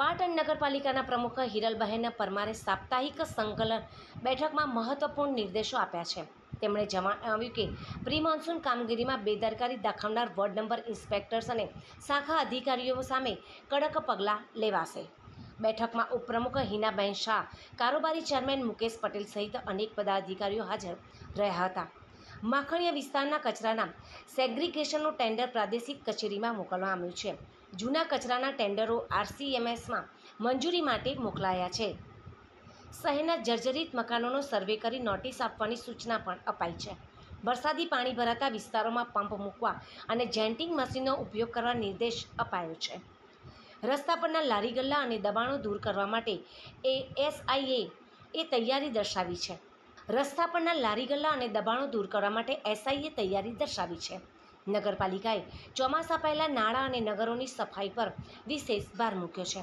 પાટણ નગરપાલિકાના પ્રમુખ હિરલબહેન પરમારે સાપ્તાહિક સંકલન બેઠકમાં મહત્વપૂર્ણ નિર્દેશો આપ્યા છે। તેમણે જણાવ્યું કે પ્રી મોન્સૂન કામગીરીમાં બેદરકારી દાખવનાર વોર્ડ નંબર ઇન્સ્પેક્ટર્સ અને શાખા અધિકારીઓ સામે કડક પગલાં લેવાશે। બેઠકમાં ઉપપ્રમુખ હિનાબેન શાહ, કારોબારી ચેરમેન મુકેશ પટેલ સહિત અનેક પદાધિકારીઓ હાજર રહ્યા હતા। માખણીયા વિસ્તારના કચરાના સેગ્રીગેશનનું ટેન્ડર પ્રાદેશિક કચેરીમાં મોકલવામાં આવ્યું છે। જૂના કચરાના ટેન્ડરો RCMSમાં મંજૂરી માટે મોકલાયા છે। શહેરના જર્જરિત મકાનોનો સર્વે કરી નોટિસ આપવાની સૂચના પણ અપાઈ છે। વરસાદી પાણી ભરાતા વિસ્તારોમાં પંપ મૂકવા અને જેન્ટિંગ મશીનનો ઉપયોગ કરવા નિર્દેશ અપાયો છે। રસ્તા પરના લારી ગલ્લા અને દબાણો દૂર કરવા માટે SIએ તૈયારી દર્શાવી છે। રસ્તા પરના લારી ગલ્લા અને દબાણો દૂર કરવા માટે SIએ તૈયારી દર્શાવી છે। નગરપાલિકાએ ચોમાસા પહેલાં નાણાં અને નગરોની સફાઈ પર વિશેષ ભાર મૂક્યો છે।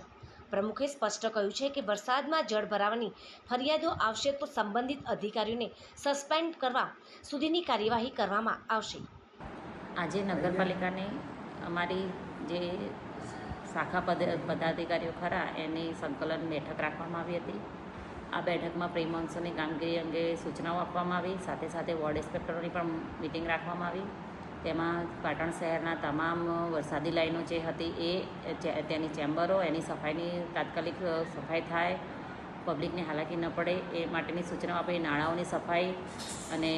પ્રમુખે સ્પષ્ટ કહ્યું છે કે વરસાદમાં જળ ભરાવાની ફરિયાદો આવશે તો સંબંધિત અધિકારીઓને સસ્પેન્ડ કરવા સુધીની કાર્યવાહી કરવામાં આવશે। આજે નગરપાલિકાને અમારી જે શાખા પદાધિકારીઓ ખરા એની સંકલન બેઠક રાખવામાં આવી હતી। આ બેઠકમાં પ્રી મોન્સૂનની કામગીરી અંગે સૂચનાઓ આપવામાં આવી, સાથે સાથે વોર્ડ ઇન્સ્પેક્ટરોની પણ મિટિંગ રાખવામાં આવી। તેમાં પાટણ શહેરના તમામ વરસાદી લાઈનો જે હતી એ તેની ચેમ્બરો એની સફાઈની તાત્કાલિક સફાઈ થાય, પબ્લિકને હાલાકી ન પડે એ માટેની સૂચનાઓ આપી। નાળાઓની સફાઈ અને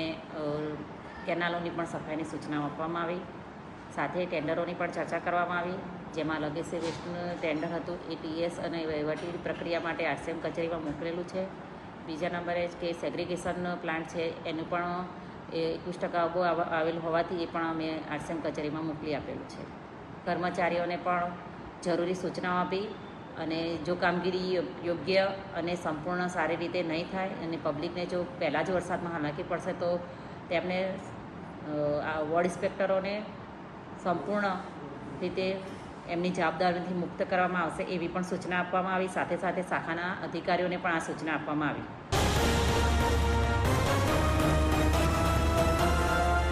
કેનાલોની પણ સફાઈની સૂચનાઓ આપવામાં આવી। સાથે ટેન્ડરોની પણ ચર્ચા કરવામાં આવી, જેમાં લગેસી વેસ્ટનું ટેન્ડર હતું એ TS અને વહીવટી પ્રક્રિયા માટે RCM કચેરીમાં મોકલેલું છે। બીજા નંબરે કે સેગ્રીગેશન પ્લાન્ટ છે એનું પણ 21% આવેલું હોવાથી એ પણ અમે RCM કચેરીમાં મોકલી આપેલું છે। કર્મચારીઓને પણ જરૂરી સૂચનાઓ આપી અને જો કામગીરી યોગ્ય અને સંપૂર્ણ સારી રીતે નહીં થાય અને પબ્લિકને જો પહેલાં જ વરસાદમાં હાલાકી પડશે તો તેમને આ વોર્ડ ઇન્સ્પેક્ટરોને સંપૂર્ણ રીતે એમની જવાબદારીથી મુક્ત કરવામાં આવશે એવી પણ સૂચના આપવામાં આવી। સાથે સાથે શાખાના અધિકારીઓને પણ આ સૂચના આપવામાં આવી।